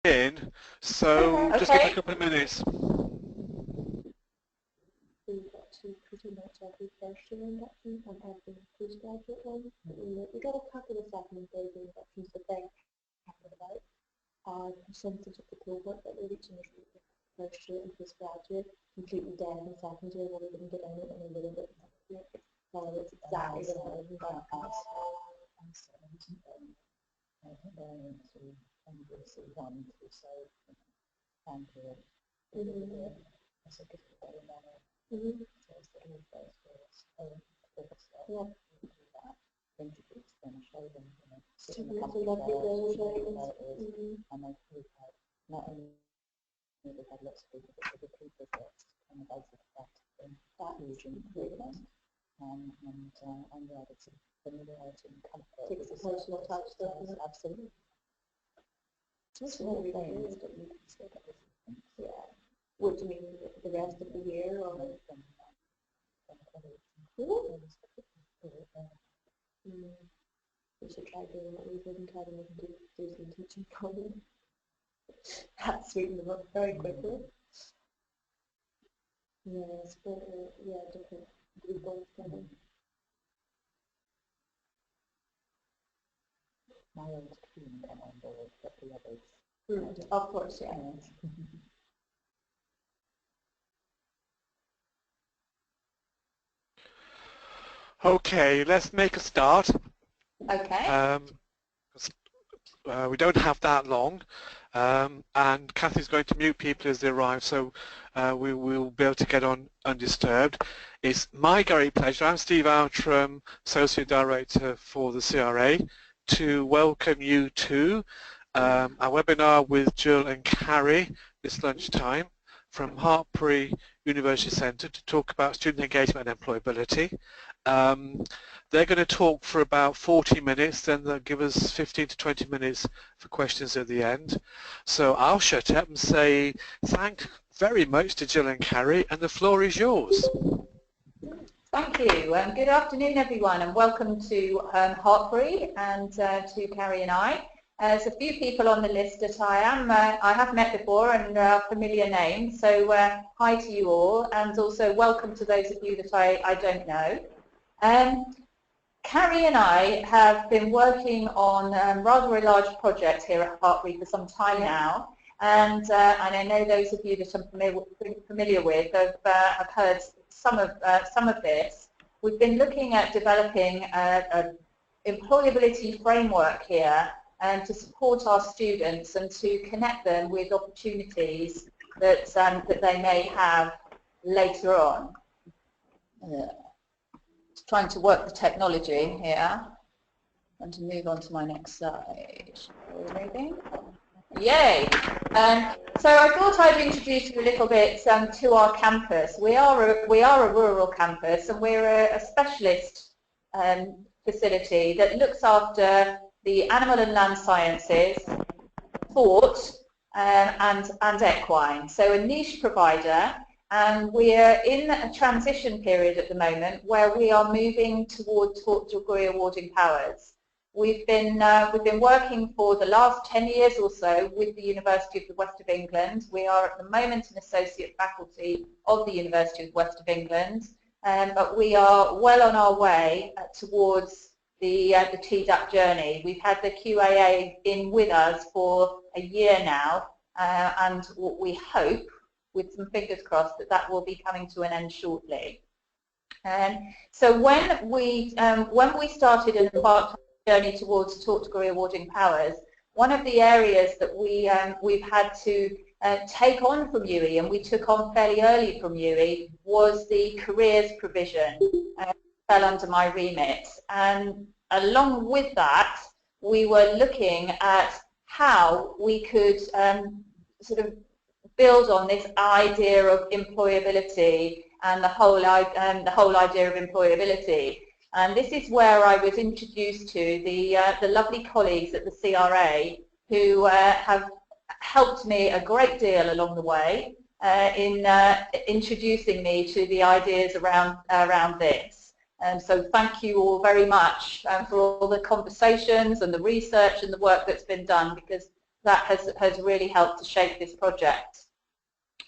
in, so just give it a Okay. couple of minutes. We've got to pretty much every first year induction and every postgraduate one. We got a couple of second and third year inductions, but they're about our percentage of the cohort that we're reaching is first year and postgraduate, completely dead in second year where we didn't get any and a little bit in third year. So it's exactly the same as that. I think they're into NBC 1 to so and here that's a good manner. So it's the first years introduce them, show them, sit in the company and they prove that not only have they had lots of people, but the people that on the basis of that region improvement and yeah, it's a familiarity and comfort. Takes a personal touch, doesn't it? Absolutely. It's really things that you consider. Yeah. What do you mean the rest of the year or we should try doing what we did and try to make them do some teaching for them. That sweetened them up very quickly. Yes, but yeah, different group together. My old team come on board, but the others. Of course, yeah. Okay, let's make a start. Okay. We don't have that long, and Kathy's going to mute people as they arrive, so we will be able to get on undisturbed. It's my great pleasure, I'm Steve Outram, Associate Director for the CRA, to welcome you to our webinar with Jill and Carrie this lunchtime from Hartpury University Centre to talk about student engagement and employability. They're going to talk for about 40 minutes, then they'll give us 15 to 20 minutes for questions at the end. So I'll shut up and say thank very much to Jill and Carrie, and the floor is yours. Thank you. Good afternoon, everyone, and welcome to Hartpury and to Carrie and I. There's a few people on the list that I have met before and familiar names, so hi to you all, and also welcome to those of you that I don't know. Carrie and I have been working on rather a large project here at Hartpury for some time now, and I know those of you that I'm familiar with have heard some of this. We've been looking at developing an employability framework here to support our students and to connect them with opportunities that they may have later on. Trying to work the technology here and to move on to my next slide. Moving. Yay! So I thought I'd introduce you a little bit to our campus. We are a rural campus, and we're a specialist facility that looks after the animal and land sciences, sport, and equine. So a niche provider. And we're in a transition period at the moment where we are moving towards taught degree awarding powers. We've been working for the last 10 years or so with the University of the West of England. We are at the moment an associate faculty of the University of the West of England, but we are well on our way towards the TDAP journey. We've had the QAA in with us for a year now, and what we hope, with some fingers crossed, that will be coming to an end shortly. So when we started and embarked on the journey towards taught degree awarding powers, one of the areas that we've had to take on from UE, and we took on fairly early from UE, was the careers provision. Fell under my remit, and along with that, we were looking at how we could sort of build on this idea of employability and the whole idea of employability. And this is where I was introduced to the lovely colleagues at the CRA who have helped me a great deal along the way in introducing me to the ideas around this. And so thank you all very much for all the conversations and the research and the work that's been done, because that has really helped to shape this project.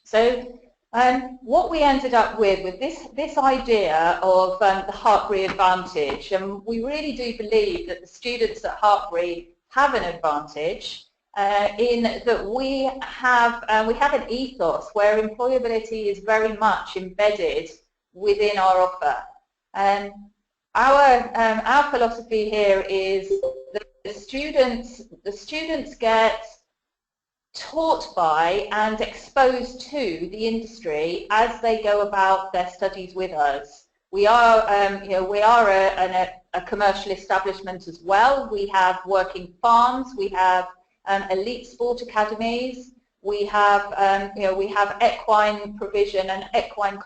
So what we ended up with this idea of the Hartpury advantage, and we really do believe that the students at Hartpury have an advantage in that we have an ethos where employability is very much embedded within our offer. Our philosophy here is that the students get taught by and exposed to the industry as they go about their studies with us. We are, we are a commercial establishment as well. We have working farms. We have elite sport academies. We have, we have equine provision and equine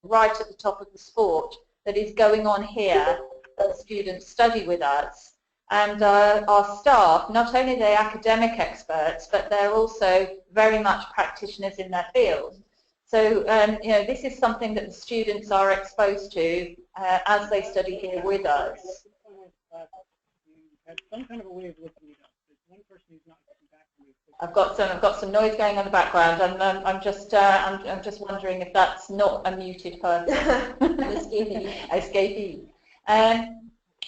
right at the top of the sport that is going on here as students study with us. And our staff, not only are they academic experts, but they're also very much practitioners in their field. So, this is something that the students are exposed to as they study here with us. Some kind of a way of looking it up. There's one person who's not coming back to me. I've got some noise going on in the background, and I'm just wondering if that's not a muted person. Escapee.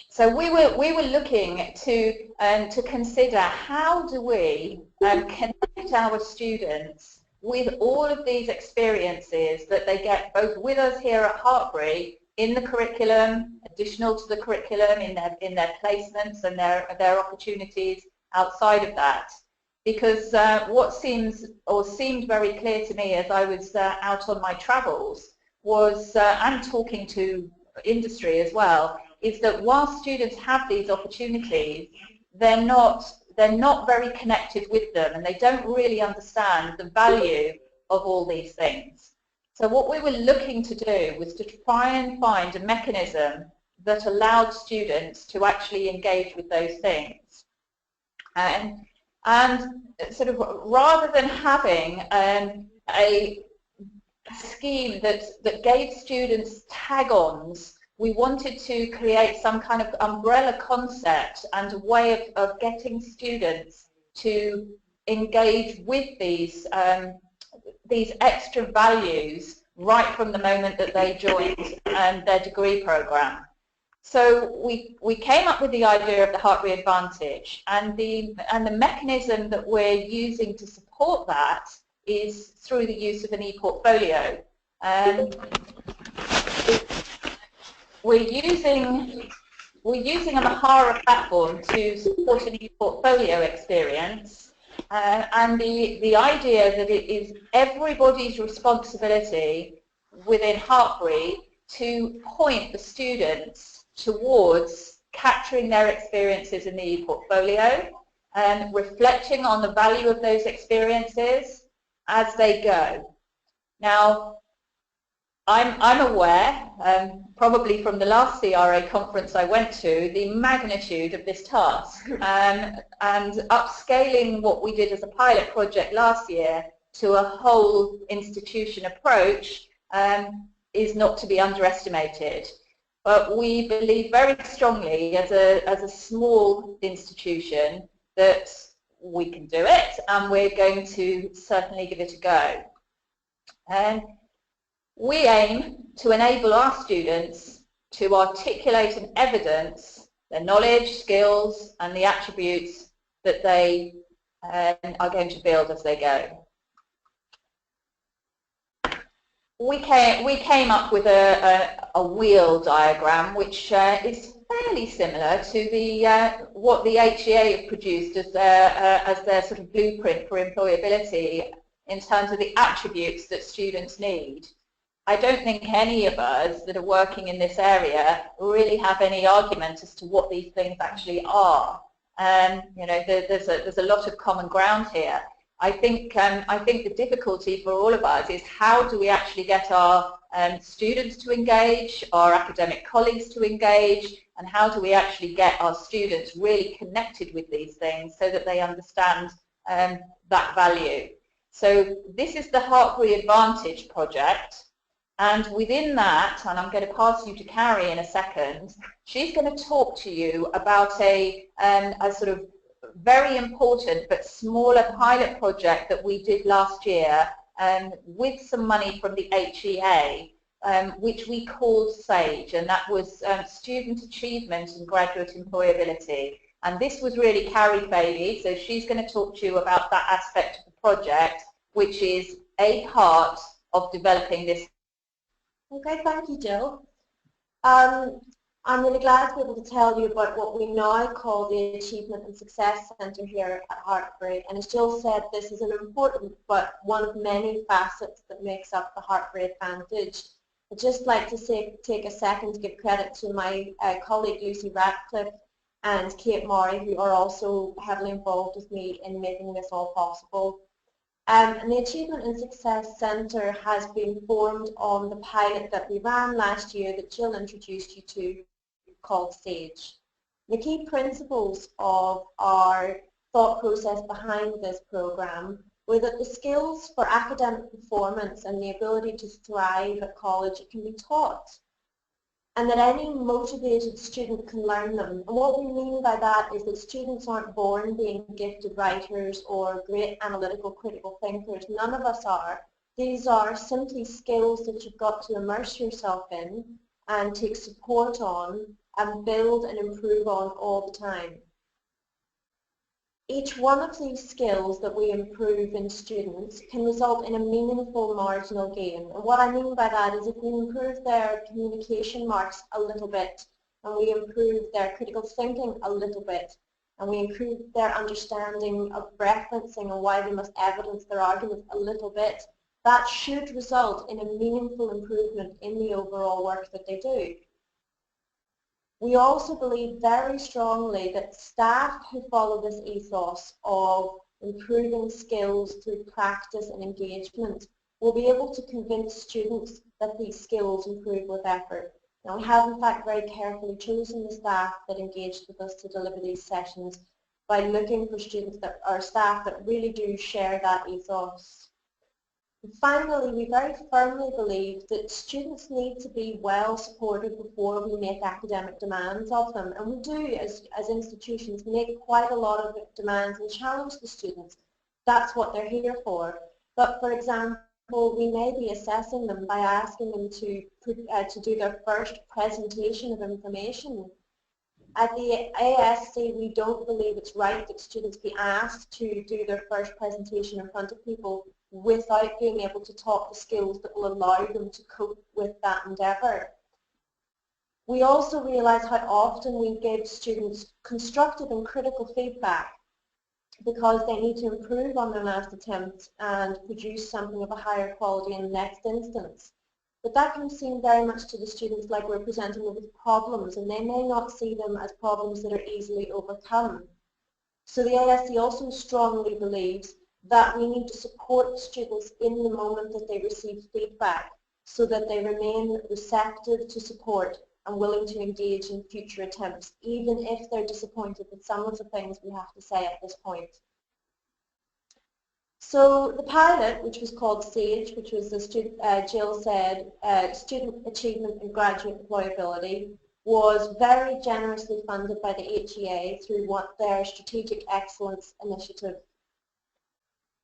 So we were looking to consider how do we connect our students with all of these experiences that they get both with us here at Hartpury in the curriculum, additional to the curriculum, in their placements and their opportunities outside of that. Because what seemed very clear to me as I was out on my travels was, and talking to industry as well, is that while students have these opportunities, they're not very connected with them, and they don't really understand the value of all these things. So what we were looking to do was to try and find a mechanism that allowed students to actually engage with those things. And sort of rather than having a scheme that gave students tag-ons, we wanted to create some kind of umbrella concept and a way of getting students to engage with these extra values right from the moment that they joined their degree program. So we came up with the idea of the Hartpury Advantage, and the mechanism that we're using to support that is through the use of an e-portfolio. We're using a Mahara platform to support an e-portfolio experience, and the idea that it is everybody's responsibility within Hartpury to point the students towards capturing their experiences in the e-portfolio and reflecting on the value of those experiences as they go. Now, I'm aware, probably from the last CRA conference I went to, the magnitude of this task, and upscaling what we did as a pilot project last year to a whole institution approach is not to be underestimated. But we believe very strongly as a small institution that we can do it, and we're going to certainly give it a go. And we aim to enable our students to articulate and evidence their knowledge, skills, and the attributes that they are going to build as they go. We came up with a wheel diagram which is fairly similar to what the HEA have produced as their sort of blueprint for employability in terms of the attributes that students need. I don't think any of us that are working in this area really have any argument as to what these things actually are. There's a lot of common ground here. I think the difficulty for all of us is how do we actually get our students to engage, our academic colleagues to engage, and how do we actually get our students really connected with these things so that they understand that value. So this is the Hartpury Advantage project. And within that, and I'm going to pass you to Carrie in a second, she's going to talk to you about a sort of very important but smaller pilot project that we did last year with some money from the HEA, which we called SAGE, and that was student achievement and graduate employability. And this was really Carrie Bailey, so she's going to talk to you about that aspect of the project, which is a part of developing this. Okay, thank you, Jill. I'm really glad to be able to tell you about what we now call the Achievement and Success Centre here at Hartpury. And as Jill said, this is an important but one of many facets that makes up the Hartpury Advantage. I'd just like to take a second to give credit to my colleague Lucy Ratcliffe and Kate Murray, who are also heavily involved with me in making this all possible. And the Achievement and Success Centre has been formed on the pilot that we ran last year that Jill introduced you to, called SAGE. The key principles of our thought process behind this programme were that the skills for academic performance and the ability to thrive at college can be taught, and that any motivated student can learn them. And what we mean by that is that students aren't born being gifted writers or great analytical critical thinkers. None of us are. These are simply skills that you've got to immerse yourself in and take support on and build and improve on all the time. Each one of these skills that we improve in students can result in a meaningful marginal gain. And what I mean by that is if we improve their communication marks a little bit, and we improve their critical thinking a little bit, and we improve their understanding of referencing and why they must evidence their arguments a little bit, that should result in a meaningful improvement in the overall work that they do. We also believe very strongly that staff who follow this ethos of improving skills through practice and engagement will be able to convince students that these skills improve with effort. Now, we have in fact very carefully chosen the staff that engaged with us to deliver these sessions by looking for students that are staff that really do share that ethos. Finally, we very firmly believe that students need to be well supported before we make academic demands of them. And we do, as institutions, make quite a lot of demands and challenge the students. That's what they're here for. But for example, we may be assessing them by asking them to do their first presentation of information. At the ASC, we don't believe it's right that students be asked to do their first presentation in front of people without being able to talk the skills that will allow them to cope with that endeavour. We also realise how often we give students constructive and critical feedback because they need to improve on their last attempt and produce something of a higher quality in the next instance. But that can seem very much to the students like we're presenting them with problems, and they may not see them as problems that are easily overcome. So the ASC also strongly believes that we need to support students in the moment that they receive feedback so that they remain receptive to support and willing to engage in future attempts, even if they're disappointed with some of the things we have to say at this point. So the pilot, which was called SAGE, which was the Jill said, Student Achievement and Graduate Employability, was very generously funded by the HEA through their Strategic Excellence Initiative.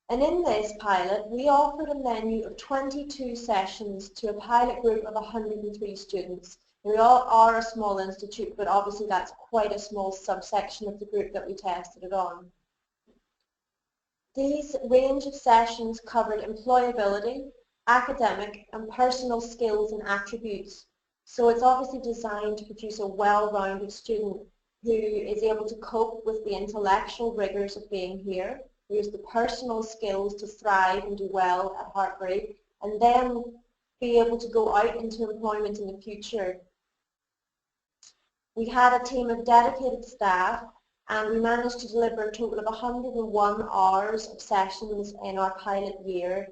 And in this pilot, we offered a menu of 22 sessions to a pilot group of 103 students. We all are a small institute, but obviously that's quite a small subsection of the group that we tested it on. These range of sessions covered employability, academic and personal skills and attributes. So it's obviously designed to produce a well-rounded student who is able to cope with the intellectual rigours of being here, who has the personal skills to thrive and do well at Hartpury, and then be able to go out into employment in the future. We had a team of dedicated staff, and we managed to deliver a total of 101 hours of sessions in our pilot year.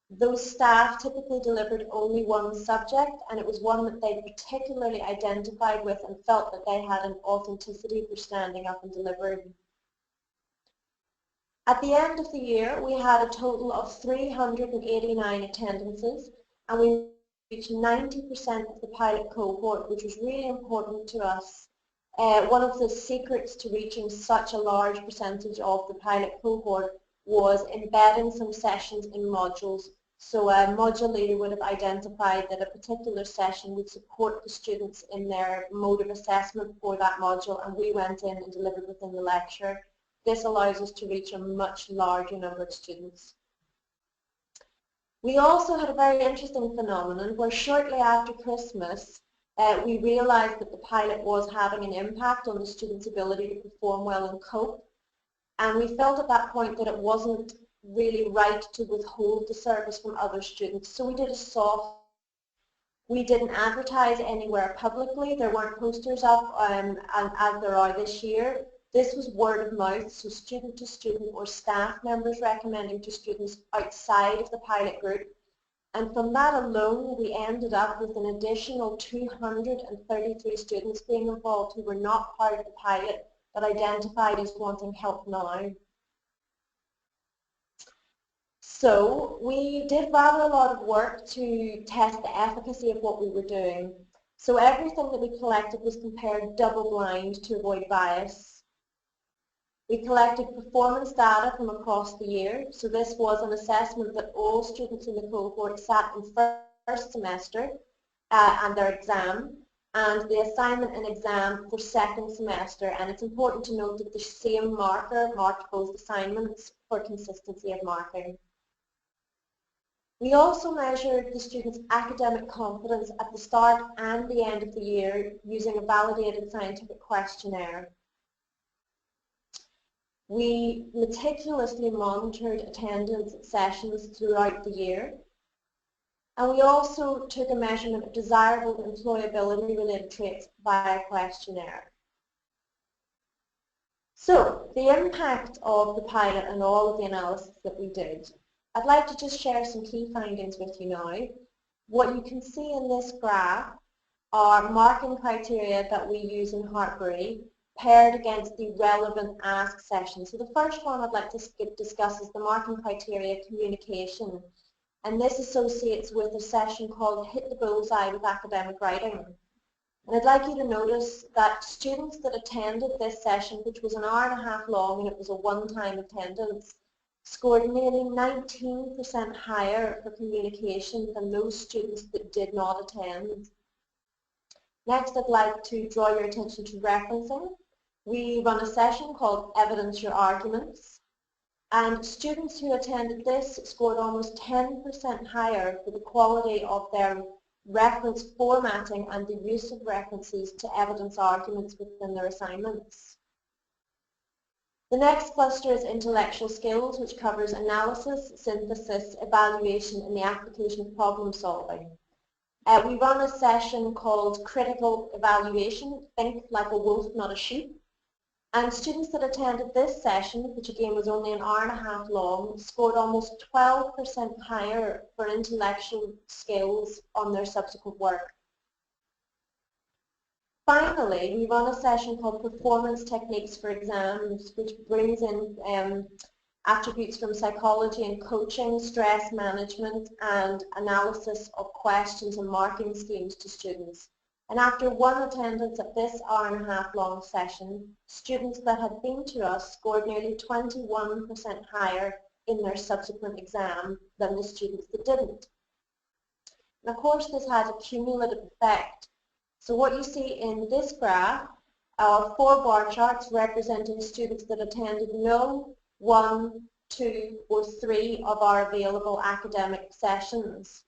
Those staff typically delivered only one subject, and it was one that they particularly identified with and felt that they had an authenticity for standing up and delivering. At the end of the year, we had a total of 389 attendances, and we reached 90% of the pilot cohort, which was really important to us one of the secrets to reaching such a large percentage of the pilot cohort was embedding some sessions in modules. So a module leader would have identified that a particular session would support the students in their mode of assessment for that module, and we went in and delivered within the lecture. This allows us to reach a much larger number of students. We also had a very interesting phenomenon where shortly after Christmas we realised that the pilot was having an impact on the students' ability to perform well and cope, and we felt at that point that it wasn't really right to withhold the service from other students. So we did a soft. We didn't advertise anywhere publicly. There weren't posters up as there are this year. This was word of mouth, so student to student or staff members recommending to students outside of the pilot group. And from that alone, we ended up with an additional 233 students being involved who were not part of the pilot but identified as wanting help now. So we did rather a lot of work to test the efficacy of what we were doing. So everything that we collected was compared double blind to avoid bias. We collected performance data from across the year. So this was an assessment that all students in the cohort sat in first semester and their exam, and the assignment and exam for second semester. And it's important to note that the same marker marked both assignments for consistency of marking. We also measured the students' academic confidence at the start and the end of the year using a validated scientific questionnaire. We meticulously monitored attendance at sessions throughout the year, and we also took a measurement of desirable employability-related traits via questionnaire. So, the impact of the pilot and all of the analysis that we did. I'd like to just share some key findings with you now. What you can see in this graph are marking criteria that we use in Hartpury paired against the relevant ask session. So the first one I'd like to discuss is the marking criteria communication. And this associates with a session called Hit the Bullseye with Academic Writing. And I'd like you to notice that students that attended this session, which was an hour and a half long and it was a one-time attendance, scored nearly 19% higher for communication than those students that did not attend. Next, I'd like to draw your attention to referencing. We run a session called Evidence Your Arguments, and students who attended this scored almost 10% higher for the quality of their reference formatting and the use of references to evidence arguments within their assignments. The next cluster is intellectual skills, which covers analysis, synthesis, evaluation, and the application of problem solving. We run a session called critical evaluation, think like a wolf, not a sheep. And students that attended this session, which again was only an hour and a half long, scored almost 12% higher for intellectual skills on their subsequent work. Finally, we run a session called Performance Techniques for Exams, which brings in attributes from psychology and coaching, stress management, and analysis of questions and marking schemes to students. And after one attendance at this hour and a half long session, students that had been to us scored nearly 21% higher in their subsequent exam than the students that didn't. And of course, this has a cumulative effect. So what you see in this graph are 4 bar charts representing students that attended no, 1, 2, or 3 of our available academic sessions.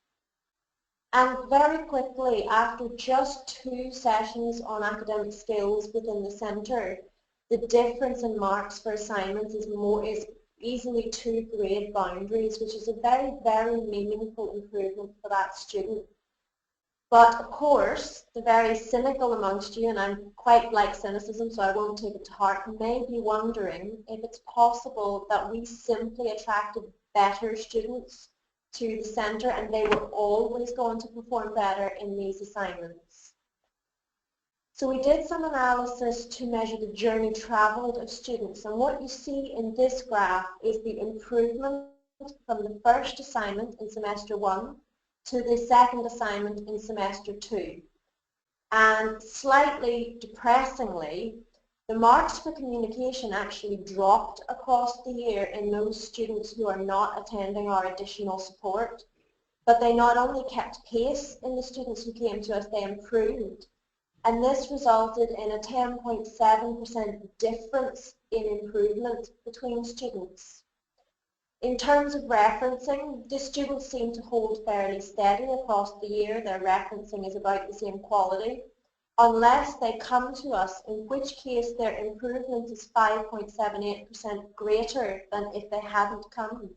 And very quickly, after just 2 sessions on academic skills within the centre, the difference in marks for assignments is easily 2 grade boundaries, which is a very, very meaningful improvement for that student. But of course, the very cynical amongst you, and I'm quite like cynicism, so I won't take it to heart, may be wondering if it's possible that we simply attracted better students to the centre and they were always going to perform better in these assignments. So we did some analysis to measure the journey travelled of students, and what you see in this graph is the improvement from the first assignment in semester 1 to the second assignment in semester 2. And slightly depressingly, the marks for communication actually dropped across the year in those students who are not attending our additional support. But they not only kept pace in the students who came to us, they improved. And this resulted in a 10.7% difference in improvement between students. In terms of referencing, the students seem to hold fairly steady across the year. Their referencing is about the same quality, unless they come to us, in which case their improvement is 5.78% greater than if they hadn't come.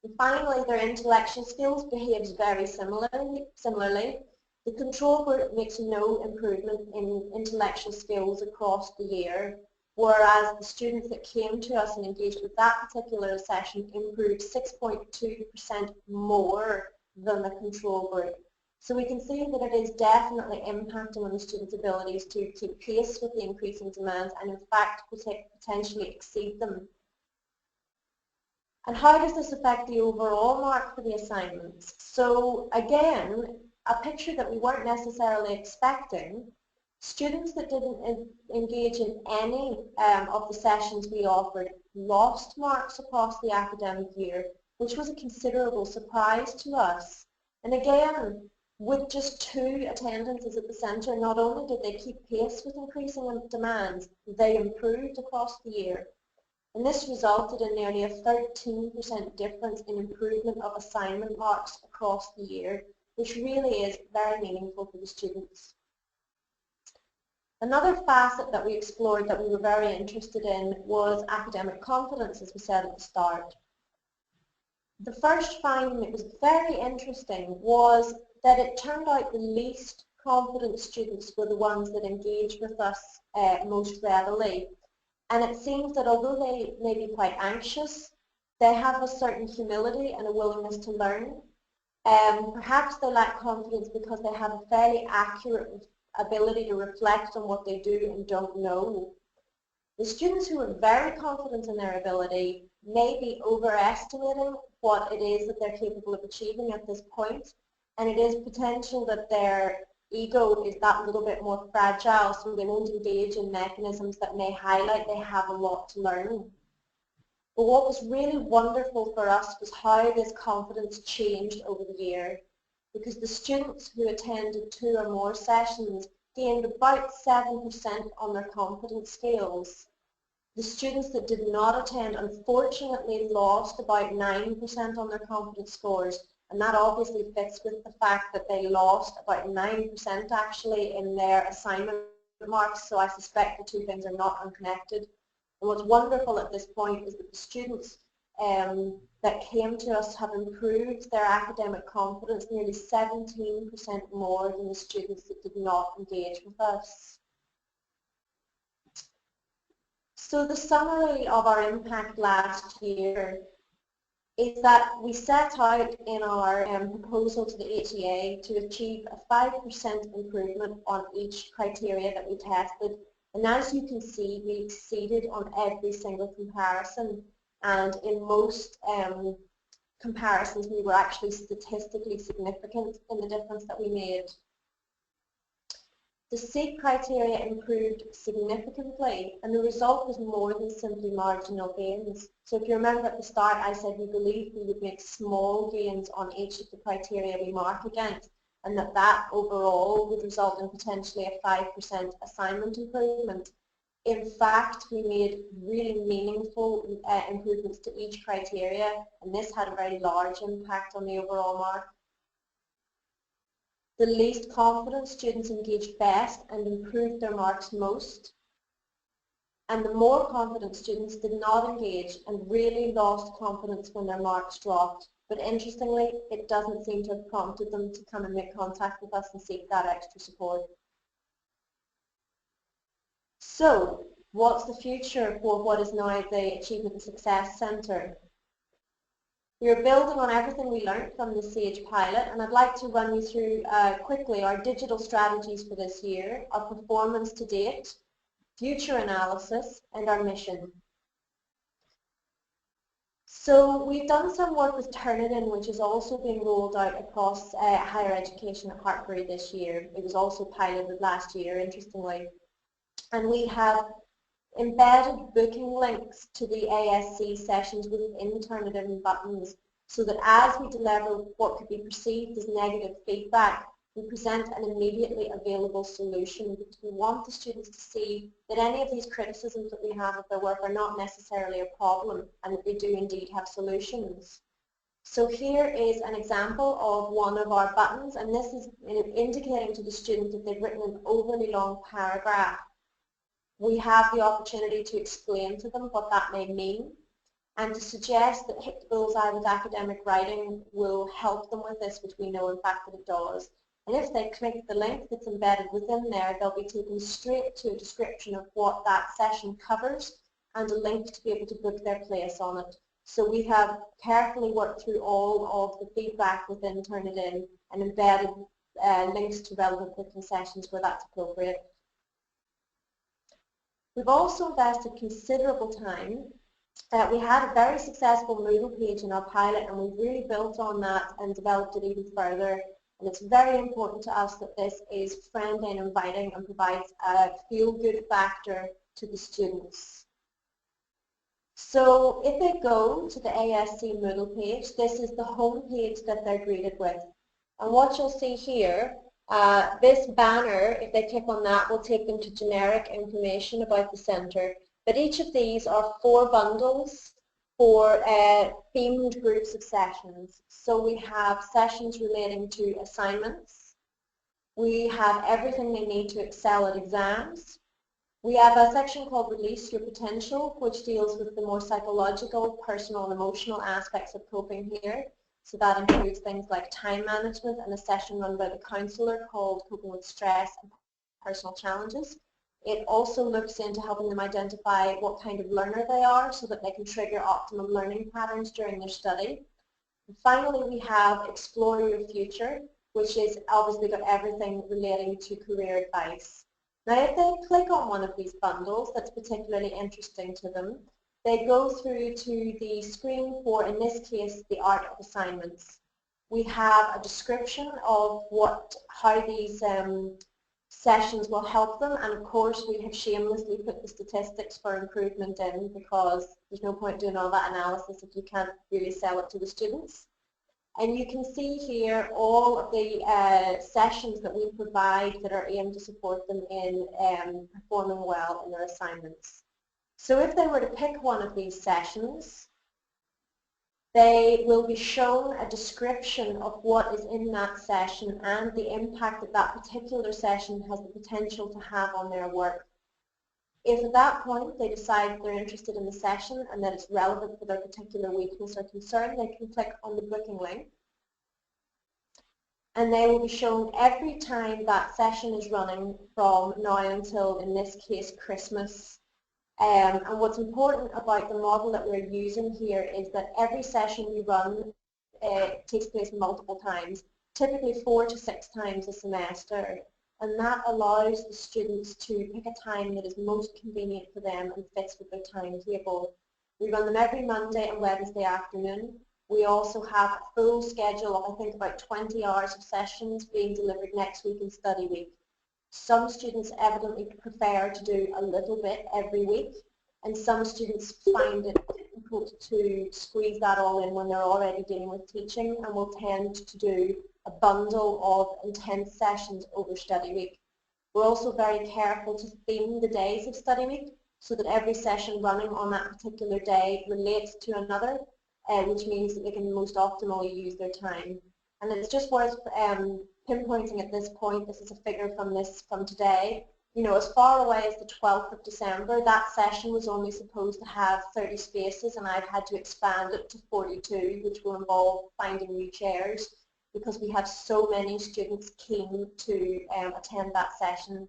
And finally, their intellectual skills behaves very similarly. The control group makes no improvement in intellectual skills across the year, whereas the students that came to us and engaged with that particular session improved 6.2% more than the control group. So we can see that it is definitely impacting on the students' abilities to keep pace with the increasing demands and in fact potentially exceed them. And how does this affect the overall mark for the assignments? So again, a picture that we weren't necessarily expecting. Students that didn't engage in any of the sessions we offered lost marks across the academic year, which was a considerable surprise to us. And again, with just 2 attendances at the centre, not only did they keep pace with increasing demands, they improved across the year. And this resulted in nearly a 13% difference in improvement of assignment marks across the year, which really is very meaningful for the students. Another facet that we explored that we were very interested in was academic confidence, as we said at the start. The first finding that was very interesting was that it turned out the least confident students were the ones that engaged with us most readily. And it seems that although they may be quite anxious, they have a certain humility and a willingness to learn. Perhaps they lack confidence because they have a fairly accurate ability to reflect on what they do and don't know. The students who are very confident in their ability may be overestimating what it is that they're capable of achieving at this point, and it is potential that their ego is that little bit more fragile, so they won't engage in mechanisms that may highlight they have a lot to learn. But what was really wonderful for us was how this confidence changed over the year, because the students who attended 2 or more sessions gained about 7% on their confidence scales. The students that did not attend unfortunately lost about 9% on their confidence scores, and that obviously fits with the fact that they lost about 9% actually in their assignment marks, so I suspect the 2 things are not unconnected. And what's wonderful at this point is that the students that came to us have improved their academic confidence nearly 17% more than the students that did not engage with us. So the summary of our impact last year is that we set out in our proposal to the HEA to achieve a 5% improvement on each criteria that we tested. And as you can see, we exceeded on every single comparison, and in most comparisons we were actually statistically significant in the difference that we made. The SEEK criteria improved significantly, and the result was more than simply marginal gains. So if you remember at the start, I said we believed we would make small gains on each of the criteria we mark against, and that overall would result in potentially a 5% assignment improvement. In fact, we made really meaningful improvements to each criteria, and this had a very large impact on the overall mark. The least confident students engaged best and improved their marks most, and the more confident students did not engage and really lost confidence when their marks dropped. But interestingly, it doesn't seem to have prompted them to come and make contact with us and seek that extra support. So, what's the future for what is now the Achievement and Success Centre? We are building on everything we learned from the SAGE pilot, and I'd like to run you through quickly our digital strategies for this year, our performance to date, future analysis, and our mission. So we've done some work with Turnitin, which is also being rolled out across higher education at Hartpury this year. It was also piloted last year, interestingly. And we have embedded booking links to the ASC sessions within Turnitin buttons, so that as we deliver what could be perceived as negative feedback, we present an immediately available solution, because we want the students to see that any of these criticisms that we have of their work are not necessarily a problem, and that they do indeed have solutions. So here is an example of one of our buttons, and this is indicating to the student that they've written an overly long paragraph. We have the opportunity to explain to them what that may mean, and to suggest that hit the bullseye with academic writing will help them with this, which we know in fact that it does. And if they click the link that's embedded within there, they'll be taken straight to a description of what that session covers and a link to be able to book their place on it. So we have carefully worked through all of the feedback within Turnitin and embedded links to relevant booking sessions where that's appropriate. We've also invested considerable time. We had a very successful Moodle page in our pilot, and we've really built on that and developed it even further. And it's very important to us that this is friendly and inviting and provides a feel-good factor to the students. So if they go to the ASC Moodle page, this is the home page that they're greeted with. And what you'll see here, this banner, if they click on that, will take them to generic information about the centre. But each of these are 4 bundles for themed groups of sessions. So we have sessions relating to assignments. We have everything they need to excel at exams. We have a section called Release Your Potential, which deals with the more psychological, personal and emotional aspects of coping here. So that includes things like time management and a session run by the counsellor called Coping with Stress and Personal Challenges. It also looks into helping them identify what kind of learner they are so that they can trigger optimum learning patterns during their study. And finally, we have Explore Your Future, which is obviously got everything relating to career advice. Now, if they click on one of these bundles that's particularly interesting to them, they go through to the screen for, in this case, the art of assignments. We have a description of how these sessions will help them, and of course we have shamelessly put the statistics for improvement in, because there's no point doing all that analysis if you can't really sell it to the students. And you can see here all of the sessions that we provide that are aimed to support them in performing well in their assignments. So if they were to pick one of these sessions, they will be shown a description of what is in that session and the impact that that particular session has the potential to have on their work. If at that point they decide they're interested in the session and that it's relevant for their particular weakness or concern, they can click on the booking link. And they will be shown every time that session is running from now until, in this case, Christmas. And what's important about the model that we're using here is that every session we run takes place multiple times, typically 4 to 6 times a semester. And that allows the students to pick a time that is most convenient for them and fits with their timetable. We run them every Monday and Wednesday afternoon. We also have a full schedule of, I think, about 20 hours of sessions being delivered next week in study week. Some students evidently prefer to do a little bit every week, and some students find it difficult to squeeze that all in when they're already dealing with teaching, and will tend to do a bundle of intense sessions over study week. We're also very careful to theme the days of study week so that every session running on that particular day relates to another, which means that they can most optimally use their time. And it's just worth pinpointing at this point, this is a figure from today, you know, as far away as the 12th of December, that session was only supposed to have 30 spaces, and I've had to expand it to 42, which will involve finding new chairs, because we have so many students keen to attend that session.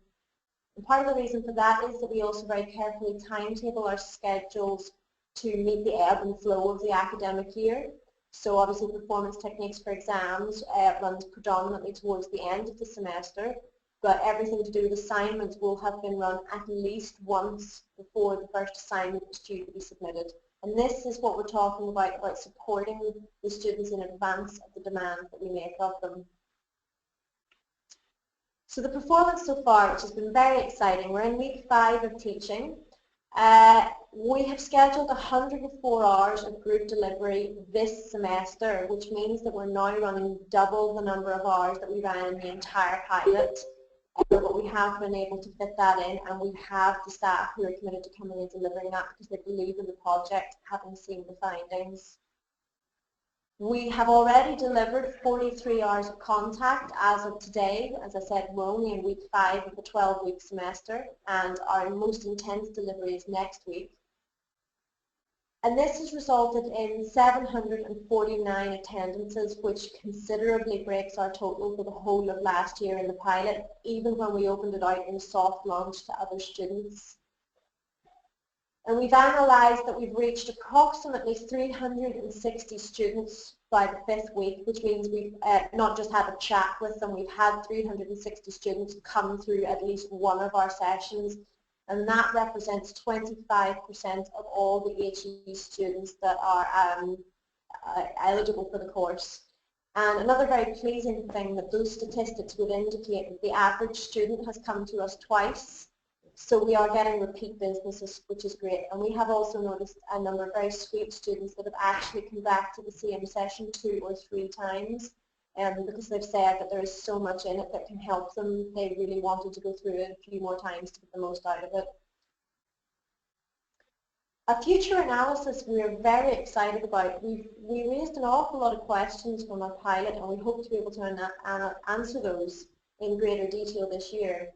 And part of the reason for that is that we also very carefully timetable our schedules to meet the ebb and flow of the academic year. So obviously performance techniques for exams runs predominantly towards the end of the semester, but everything to do with assignments will have been run at least once before the first assignment is due to be submitted. And this is what we're talking about supporting the students in advance of the demands that we make of them. So the performance so far, which has been very exciting, we're in week 5 of teaching. We have scheduled 104 hours of group delivery this semester, which means that we're now running double the number of hours that we ran in the entire pilot. But we have been able to fit that in, and we have the staff who are committed to coming and delivering that because they believe in the project, having seen the findings. We have already delivered 43 hours of contact as of today. As I said, we're only in week 5 of the 12-week semester, and our most intense delivery is next week. And this has resulted in 749 attendances, which considerably breaks our total for the whole of last year in the pilot, even when we opened it out in a soft launch to other students. And we've analysed that we've reached approximately 360 students by the 5th week, which means we've not just had a chat with them, we've had 360 students come through at least one of our sessions, and that represents 25% of all the HE students that are eligible for the course. And another very pleasing thing that those statistics would indicate that the average student has come to us twice. So we are getting repeat businesses, which is great. And we have also noticed a number of very sweet students that have actually come back to the same session 2 or 3 times because they've said that there is so much in it that can help them. They really wanted to go through it a few more times to get the most out of it. A future analysis we're very excited about. We raised an awful lot of questions from our pilot, and we hope to be able to answer those in greater detail this year.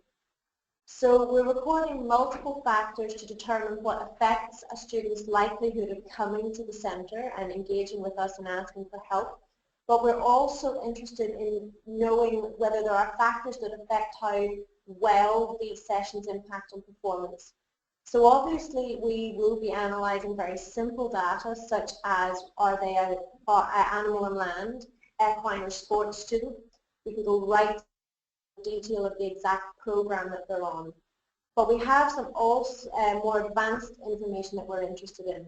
So we're recording multiple factors to determine what affects a student's likelihood of coming to the centre and engaging with us and asking for help. But we're also interested in knowing whether there are factors that affect how well these sessions impact on performance. So obviously we will be analysing very simple data such as are they an animal and land, equine or sports student. We can go right detail of the exact program that they're on. But we have some also more advanced information that we're interested in.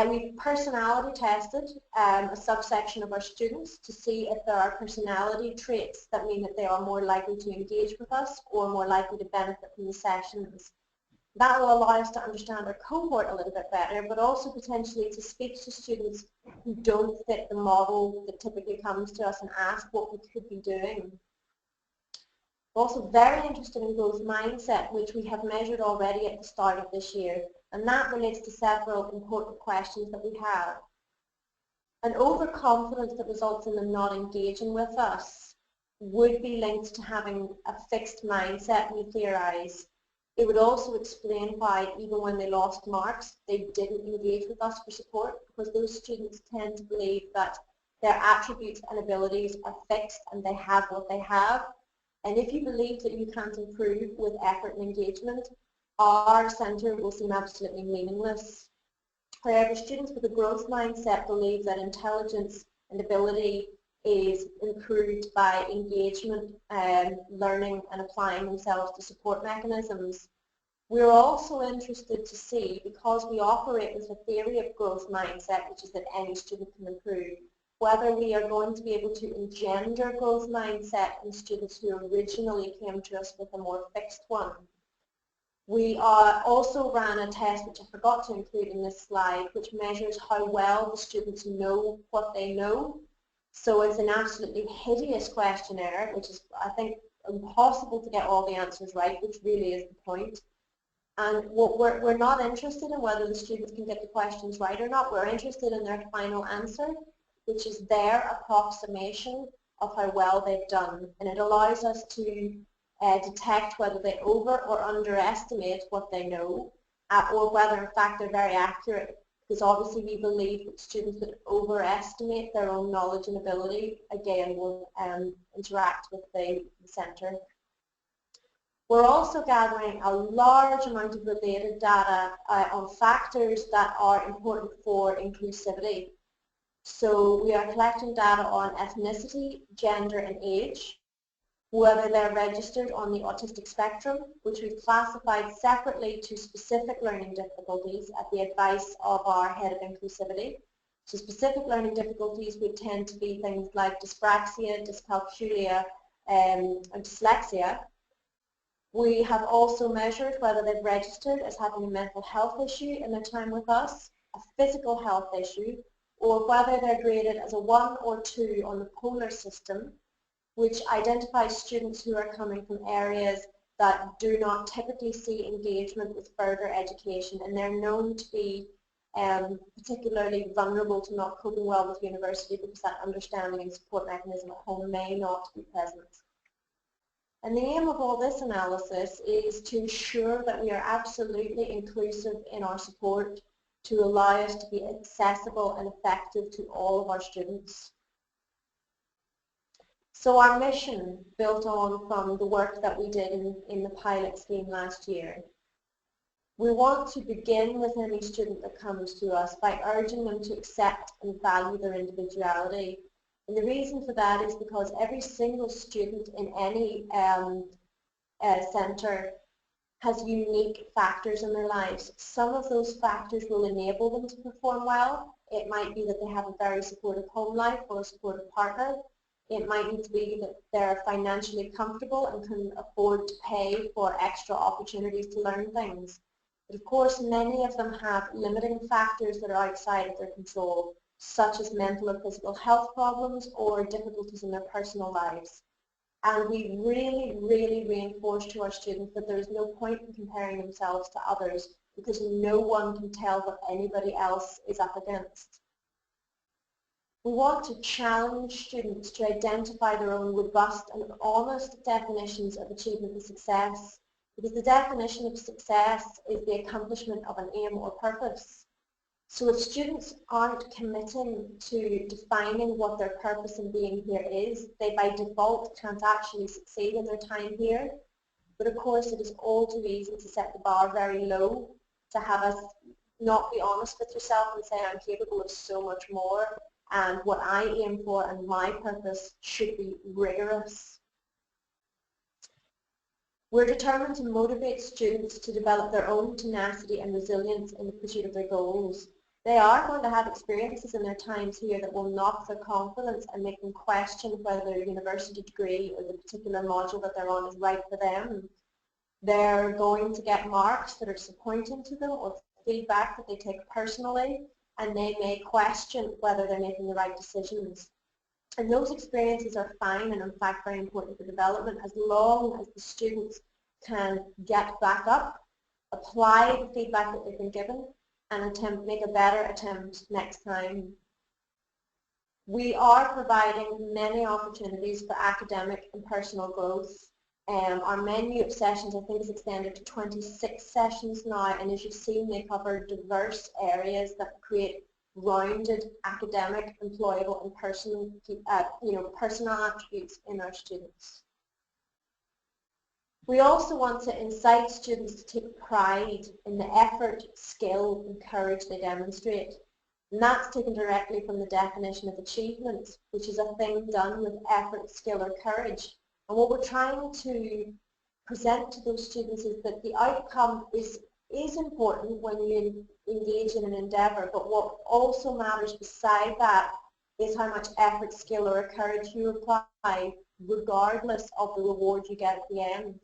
We've personality tested a subsection of our students to see if there are personality traits that mean that they are more likely to engage with us or more likely to benefit from the sessions. That will allow us to understand our cohort a little bit better, but also potentially to speak to students who don't fit the model that typically comes to us and ask what we could be doing. Also very interested in growth mindset, which we have measured already at the start of this year, and that relates to several important questions that we have. An overconfidence that results in them not engaging with us would be linked to having a fixed mindset, we theorise. It would also explain why, even when they lost marks, they didn't engage with us for support, because those students tend to believe that their attributes and abilities are fixed and they have what they have. And if you believe that you can't improve with effort and engagement, our centre will seem absolutely meaningless. However, students with a growth mindset believe that intelligence and ability is improved by engagement, learning and applying themselves to support mechanisms. We're also interested to see, because we operate with a theory of growth mindset, which is that any student can improve, whether we are going to be able to engender growth mindset in students who originally came to us with a more fixed one. We also ran a test, which I forgot to include in this slide, which measures how well the students know what they know. So it's an absolutely hideous questionnaire, which is, I think, impossible to get all the answers right, which really is the point. And what we're not interested in whether the students can get the questions right or not. We're interested in their final answer, which is their approximation of how well they've done. And it allows us to detect whether they over or underestimate what they know, or whether in fact they're very accurate. Because obviously we believe that students that overestimate their own knowledge and ability, again, will interact with the centre. We're also gathering a large amount of related data on factors that are important for inclusivity. So we are collecting data on ethnicity, gender and age. whether they're registered on the autistic spectrum, which we've classified separately to specific learning difficulties at the advice of our head of inclusivity. So specific learning difficulties would tend to be things like dyspraxia, dyscalculia, and dyslexia. We have also measured whether they've registered as having a mental health issue in their time with us, a physical health issue, or whether they're graded as a 1 or 2 on the polar system, which identifies students who are coming from areas that do not typically see engagement with further education, and they're known to be particularly vulnerable to not coping well with university because that understanding and support mechanism at home may not be present. And the aim of all this analysis is to ensure that we are absolutely inclusive in our support to allow us to be accessible and effective to all of our students. So our mission built on from the work that we did in the pilot scheme last year. We want to begin with any student that comes to us by urging them to accept and value their individuality. And the reason for that is because every single student in any centre has unique factors in their lives. Some of those factors will enable them to perform well. It might be that they have a very supportive home life or a supportive partner. It might need to be that they're financially comfortable and can afford to pay for extra opportunities to learn things. But of course, many of them have limiting factors that are outside of their control, such as mental or physical health problems or difficulties in their personal lives. And we really, really reinforce to our students that there is no point in comparing themselves to others because no one can tell what anybody else is up against. We want to challenge students to identify their own robust and honest definitions of achievement and success, because the definition of success is the accomplishment of an aim or purpose. So if students aren't committing to defining what their purpose in being here is, they by default can't actually succeed in their time here. But of course it is all too easy to set the bar very low, to have us not be honest with yourself and say I'm capable of so much more, and what I aim for and my purpose should be rigorous. We're determined to motivate students to develop their own tenacity and resilience in the pursuit of their goals. They are going to have experiences in their times here that will knock their confidence and make them question whether their university degree or the particular module that they're on is right for them. They're going to get marks that are disappointing to them or feedback that they take personally, and they may question whether they're making the right decisions. And those experiences are fine and in fact very important for development as long as the students can get back up, apply the feedback that they've been given, and make a better attempt next time. We are providing many opportunities for academic and personal growth. Our menu of sessions I think is extended to 26 sessions now, and as you've seen they cover diverse areas that create rounded academic, employable and personal attributes in our students. We also want to incite students to take pride in the effort, skill and courage they demonstrate. And that's taken directly from the definition of achievement, which is a thing done with effort, skill or courage. And what we're trying to present to those students is that the outcome is important when you engage in an endeavour, but what also matters beside that is how much effort, skill or courage you apply regardless of the reward you get at the end.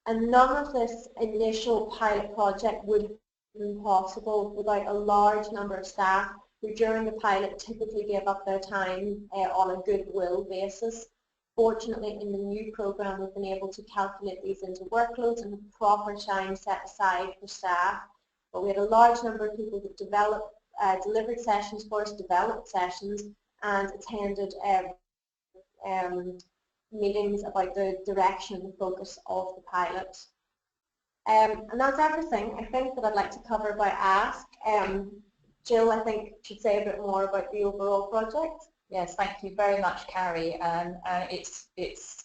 And none of this initial pilot project would have been possible without a large number of staff who during the pilot typically gave up their time on a goodwill basis. Fortunately, in the new program, we've been able to calculate these into workloads and have proper time set aside for staff. But we had a large number of people that delivered sessions for us, developed sessions, and attended meetings about the direction and focus of the pilot. And that's everything I think that I'd like to cover about Ask. Jill, I think, should say a bit more about the overall project. Yes, thank you very much, Carrie. It's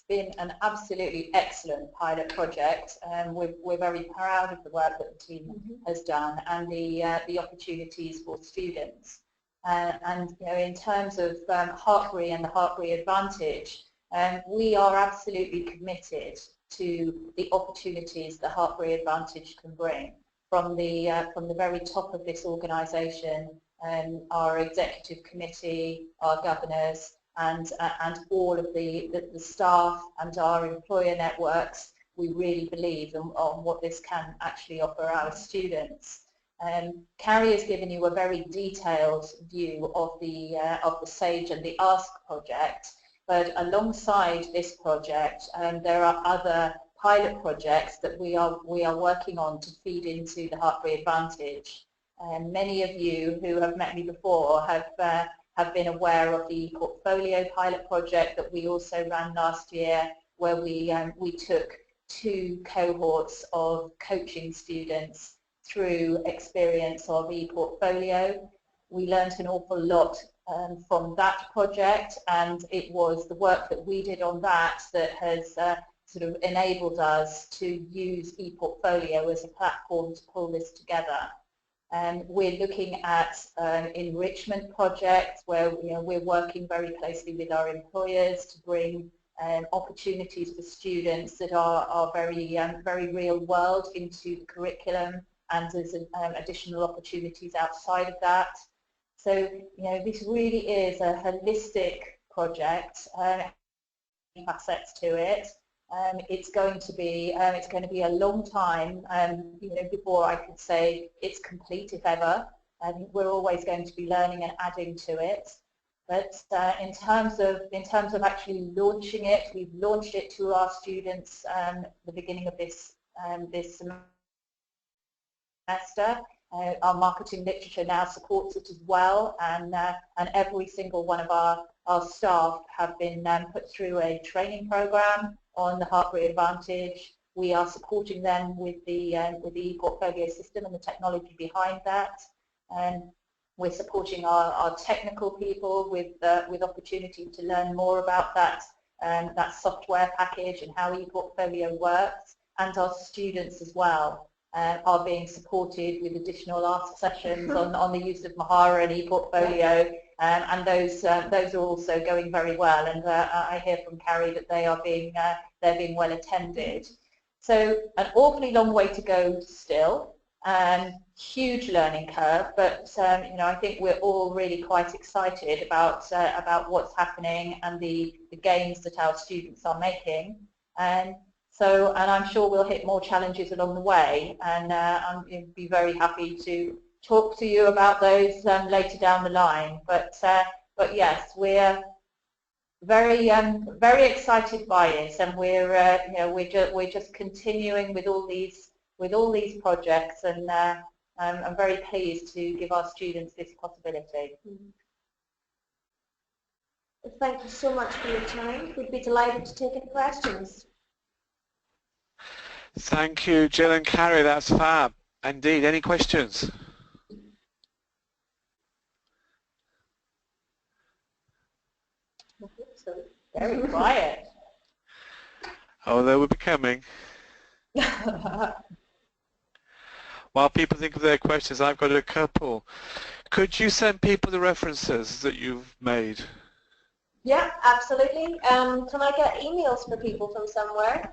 been an absolutely excellent pilot project. We're very proud of the work that the team has done and the opportunities for students. And in terms of Hartpury and the Hartpury Advantage, we are absolutely committed to the opportunities the Hartpury Advantage can bring. From the very top of this organisation, our executive committee, our governors, and all of the staff and our employer networks, we really believe on what this can actually offer our students. Carrie has given you a very detailed view of the SAGE and the ASK project, but alongside this project, there are other pilot projects that we are working on to feed into the Hartpury Advantage. Many of you who have met me before have been aware of the portfolio pilot project that we also ran last year, where we took 2 cohorts of coaching students through experience of ePortfolio. We learned an awful lot from that project, and it was the work that we did on that that has sort of enabled us to use ePortfolio as a platform to pull this together. We're looking at enrichment projects where we're working very closely with our employers to bring opportunities for students that are very real world into the curriculum, and there's additional opportunities outside of that. So this really is a holistic project, facets to it. It's going to be a long time before I could say it's complete, if ever. I think we're always going to be learning and adding to it. But in terms of actually launching it, we've launched it to our students at the beginning of this semester. Our marketing literature now supports it as well, and every single one of our staff have been put through a training program on the Hartpury Advantage. We are supporting them with the ePortfolio system and the technology behind that. We're supporting our technical people with opportunity to learn more about that software package and how ePortfolio works, and our students as well are being supported with additional ask sessions on the use of Mahara and ePortfolio, and those are also going very well, and I hear from Carrie that they're being well attended. So an awfully long way to go still, huge learning curve, but I think we're all really quite excited about what's happening and the gains that our students are making. And I'm sure we'll hit more challenges along the way, and I'll be very happy to talk to you about those later down the line. But yes, we're very excited by it, and we're just continuing with all these projects, and I'm very pleased to give our students this possibility. Thank you so much for your time. We'd be delighted to take any questions. Thank you, Jill and Carrie. That's fab. Indeed. Any questions? Very quiet. Oh, they will be coming. While people think of their questions, I've got a couple. Could you send people the references that you've made? Yeah, absolutely. Can I get emails for people from somewhere?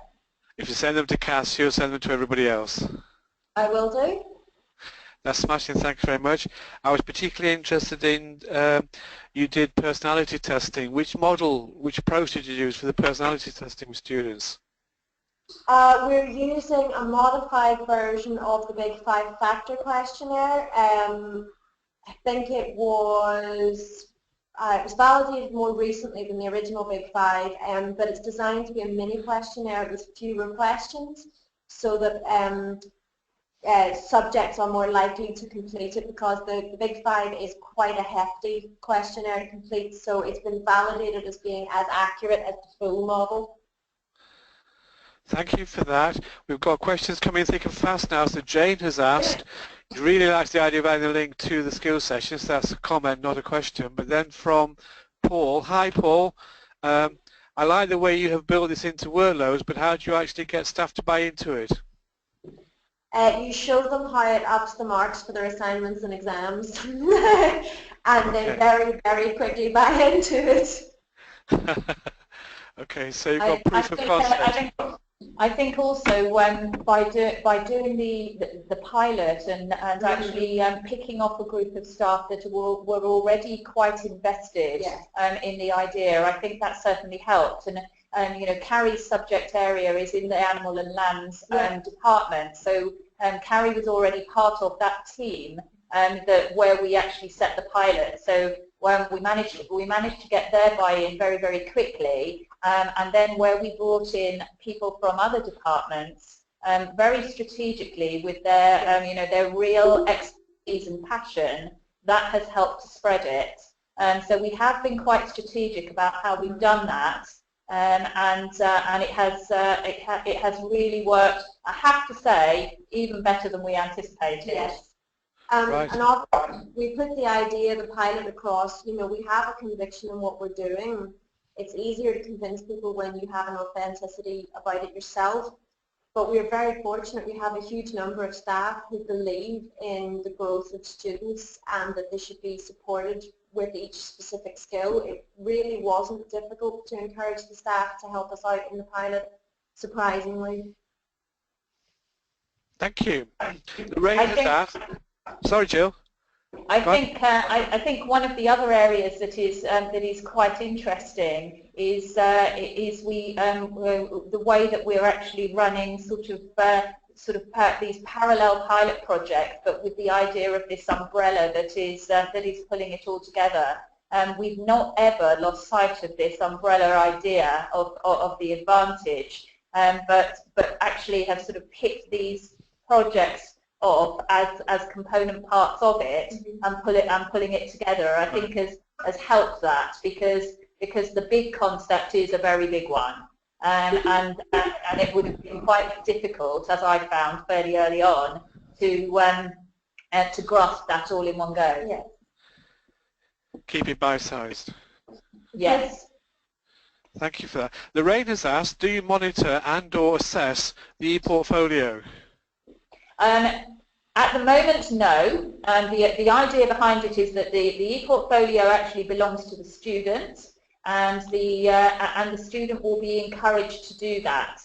If you send them to Cass, you'll send them to everybody else. I will do. That's smashing, thanks very much. I was particularly interested in, you did personality testing. Which approach did you use for the personality testing with students? We're using a modified version of the Big 5 Factor questionnaire. I think it was validated more recently than the original Big 5, but it's designed to be a mini questionnaire with fewer questions, so that subjects are more likely to complete it, because the Big 5 is quite a hefty questionnaire to complete, so it's been validated as being as accurate as the full model. Thank you for that. We've got questions coming thick and fast now. So Jane has asked, he really likes the idea of adding a link to the skills sessions. That's a comment, not a question. But then from Paul, hi Paul, I like the way you have built this into workloads, but how do you actually get staff to buy into it? You show them how it ups the marks for their assignments and exams. and they very quickly buy into it. Okay, so you've got proof of concept. I think also by doing the pilot and actually picking off a group of staff that were already quite invested in the idea, I think that certainly helped. And you know, Carrie's subject area is in the animal and lands department, so Carrie was already part of that team where we actually set the pilot. So we managed to get their buy-in very quickly, and then where we brought in people from other departments very strategically with their you know, their real expertise and passion, that has helped to spread it. So we have been quite strategic about how we've done that, and it has really worked. I have to say, even better than we anticipated. Yes. Right. And also, we put the idea, the pilot across, you know, we have a conviction in what we're doing. It's easier to convince people when you have an authenticity about it yourself. But we're very fortunate. We have a huge number of staff who believe in the growth of students and that they should be supported with each specific skill. It really wasn't difficult to encourage the staff to help us out in the pilot, surprisingly. Thank you. Lorraine has asked. Sorry, Jill. I think one of the other areas that is quite interesting is the way that we're actually running sort of these parallel pilot projects, but with the idea of this umbrella that is pulling it all together. We've not ever lost sight of this umbrella idea of the advantage, but actually have sort of picked these projects of as component parts of it and pulling it together. I think has helped that because the big concept is a very big one, and it would have been quite difficult, as I found fairly early on, to grasp that all in one go. Yes. Keep it bite-sized. Yes. Thank you for that. Lorraine has asked, do you monitor and or assess the e-portfolio? At the moment, no. The idea behind it is that the e-portfolio actually belongs to the student, and the student will be encouraged to do that.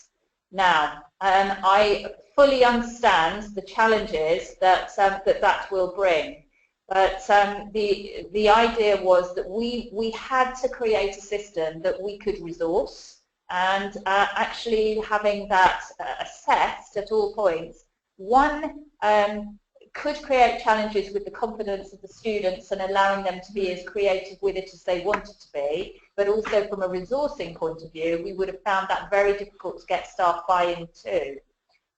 Now, I fully understand the challenges that will bring, but the idea was that we had to create a system that we could resource, and actually having that assessed at all points. One could create challenges with the confidence of the students and allowing them to be as creative with it as they wanted to be, but also from a resourcing point of view, we would have found that very difficult to get staff buy-in to.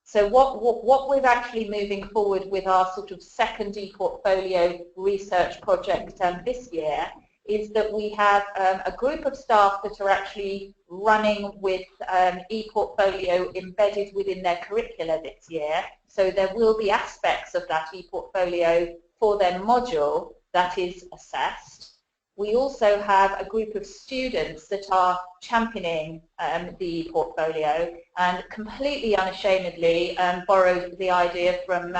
So what we're actually moving forward with our sort of second e-portfolio research project this year is that we have a group of staff that are actually running with e-portfolio embedded within their curricula this year. So there will be aspects of that e-portfolio for their module that is assessed. We also have a group of students that are championing the portfolio and completely unashamedly borrowed the idea from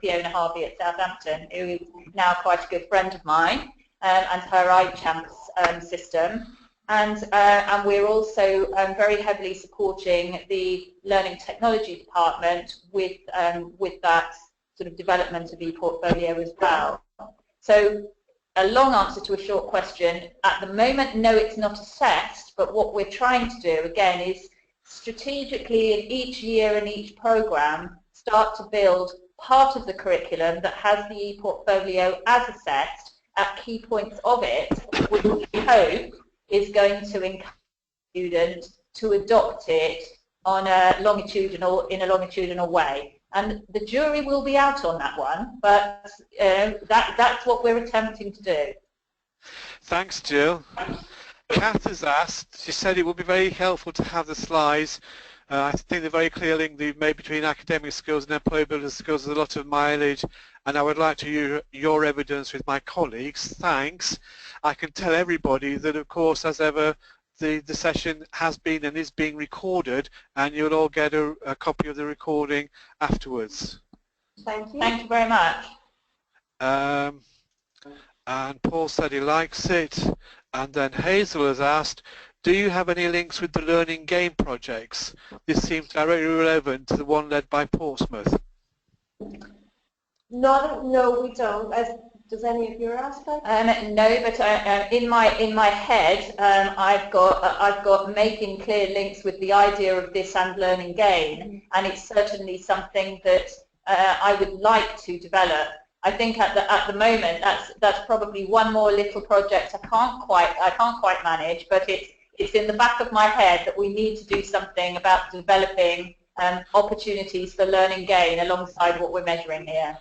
Fiona Harvey at Southampton, who is now quite a good friend of mine, and her iChamps system. And we're also very heavily supporting the Learning Technology Department with that sort of development of e-portfolio as well. So a long answer to a short question. At the moment, no, it's not assessed, but what we're trying to do, again, is strategically in each year and each program, start to build part of the curriculum that has the e-portfolio as assessed at key points of it, which we hope is going to encourage students to adopt it on in a longitudinal way. And the jury will be out on that one, but that's what we're attempting to do. Thanks, Jill. Kath has asked, she said it would be very helpful to have the slides. I think the very clear link they've made between academic skills and employability skills is a lot of mileage, and I would like to use your evidence with my colleagues. Thanks. I can tell everybody that, of course, as ever, the session has been and is being recorded, and you'll all get a copy of the recording afterwards. Thank you. Thank you very much. and Paul said he likes it. And then Hazel has asked, do you have any links with the Learning Game projects? This seems directly relevant to the one led by Portsmouth. No, we don't. Does any of your aspect? No, but in my head, I've got making clear links with the idea of this and learning gain, and it's certainly something that I would like to develop. I think at the moment that's probably one more little project I can't quite manage, but it's in the back of my head that we need to do something about developing opportunities for learning gain alongside what we're measuring here.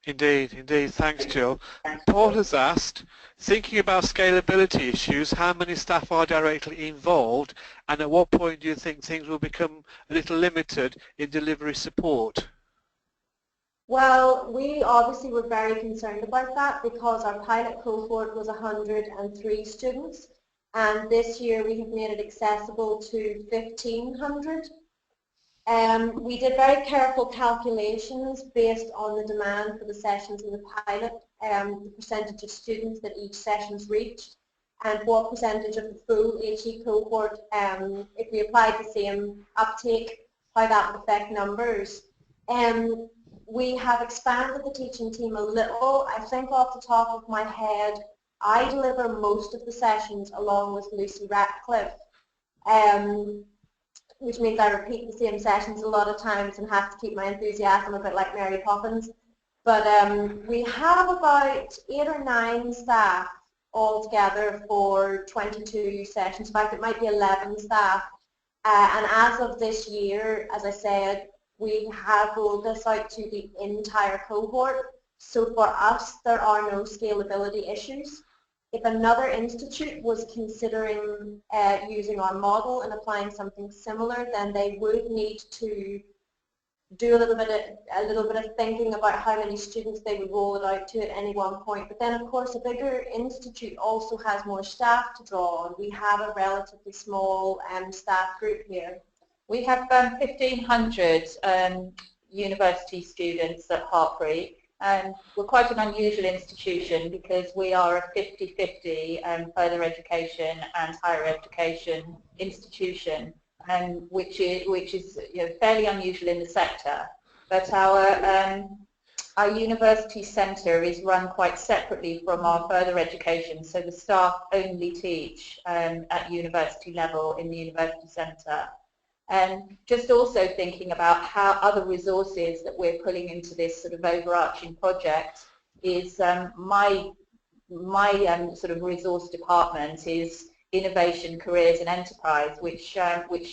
Indeed, indeed. Thanks, Jill. Paul has asked, thinking about scalability issues, how many staff are directly involved, and at what point do you think things will become a little limited in delivery support? Well, we obviously were very concerned about that because our pilot cohort was 103 students, and this year we have made it accessible to 1,500. We did very careful calculations based on the demand for the sessions in the pilot, the percentage of students that each session's reached, and what percentage of the full HE cohort, if we applied the same uptake, how that would affect numbers. We have expanded the teaching team a little. I think off the top of my head, I deliver most of the sessions along with Lucy Ratcliffe. Which means I repeat the same sessions a lot of times and have to keep my enthusiasm a bit like Mary Poppins. But we have about 8 or 9 staff altogether for 22 sessions. In fact, it might be 11 staff. And as of this year, as I said, we have rolled this out to the entire cohort. So for us, there are no scalability issues. If another institute was considering using our model and applying something similar, then they would need to do a little bit of thinking about how many students they would roll it out to at any one point. But then, of course, a bigger institute also has more staff to draw on. We have a relatively small staff group here. We have 1,500 university students at Hartpury. We're quite an unusual institution because we are a 50-50 further education and higher education institution, which is fairly unusual in the sector. But our university centre is run quite separately from our further education, so the staff only teach at university level in the university centre. And just also thinking about how other resources that we're pulling into this sort of overarching project is my sort of resource department is innovation, careers and enterprise, which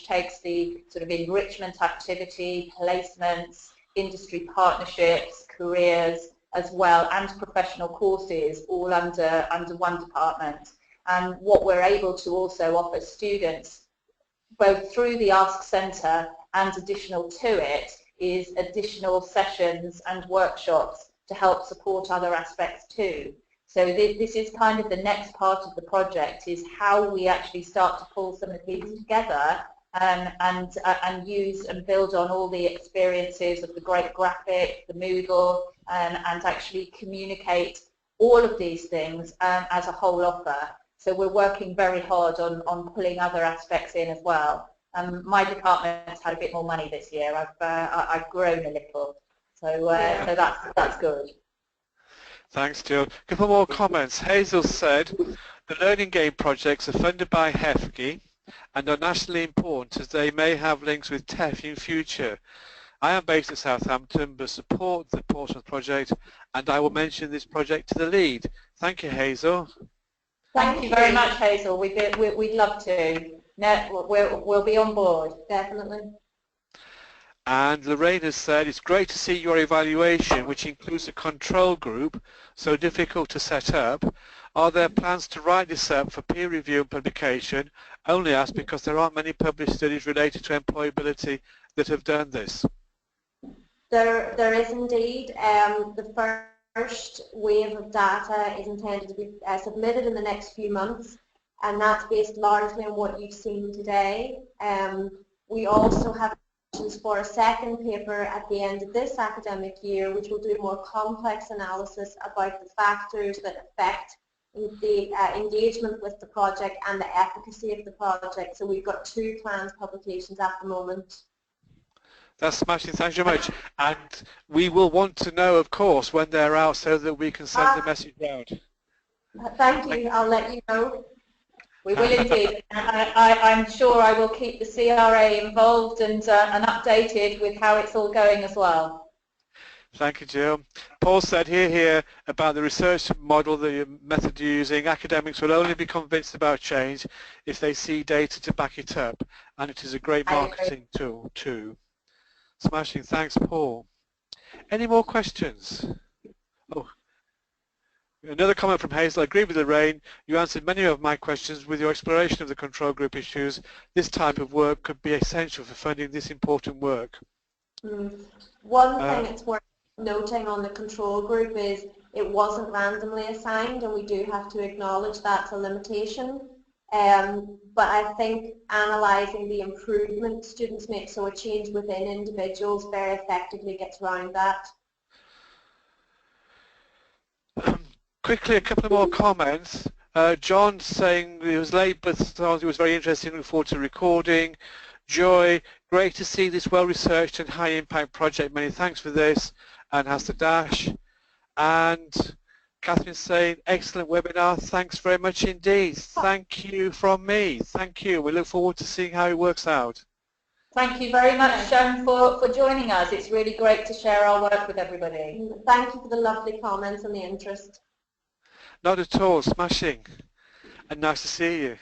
takes the sort of enrichment activity, placements, industry partnerships, careers as well, and professional courses all under one department. And what we're able to also offer students both through the Ask Centre and additional to it is additional sessions and workshops to help support other aspects too. So this is kind of the next part of the project, is how we actually start to pull some of these together and use and build on all the experiences of the great graphic, the Moodle, and actually communicate all of these things as a whole offer. So we're working very hard on pulling other aspects in as well. My department's had a bit more money this year. I've grown a little, so that's good. Thanks, Jill. A couple more comments. Hazel said the learning game projects are funded by HEFGI and are nationally important as they may have links with TEF in future. I am based in Southampton but support the Portsmouth project, and I will mention this project to the lead. Thank you, Hazel. Thank you very much, Hazel. We'd love to. No, we'll be on board, definitely. And Lorraine has said, it's great to see your evaluation, which includes a control group, so difficult to set up. Are there plans to write this up for peer review and publication? Only asked because there aren't many published studies related to employability that have done this. There is indeed. The first wave of data is intended to be submitted in the next few months, and that's based largely on what you've seen today. We also have applications for a second paper at the end of this academic year, which will do more complex analysis about the factors that affect the engagement with the project and the efficacy of the project. So we've got 2 planned publications at the moment. That's smashing. Thanks very much. And we will want to know, of course, when they're out so that we can send the message round. Thank you. I'll let you know. We will indeed. I'm sure I will keep the CRA involved and updated with how it's all going as well. Thank you, Jill. Paul said here about the research model, the method you're using. Academics will only be convinced about change if they see data to back it up, and it is a great marketing tool too. Smashing. Thanks, Paul. Any more questions? Oh, another comment from Hazel. I agree with Lorraine. You answered many of my questions with your exploration of the control group issues. This type of work could be essential for funding this important work. One thing it's worth noting on the control group is it wasn't randomly assigned, and we do have to acknowledge that's a limitation. But I think analysing the improvement students make, so a change within individuals, very effectively gets around that. Quickly, a couple of more comments. John saying he was late but thought it was very interesting, looking forward to recording. Joy, great to see this well-researched and high-impact project. Many thanks for this, and has the dash. And Catherine saying, excellent webinar. Thanks very much indeed. Thank you from me. Thank you. We look forward to seeing how it works out. Thank you very much, for joining us. It's really great to share our work with everybody. Thank you for the lovely comments and the interest. Not at all. Smashing. And nice to see you.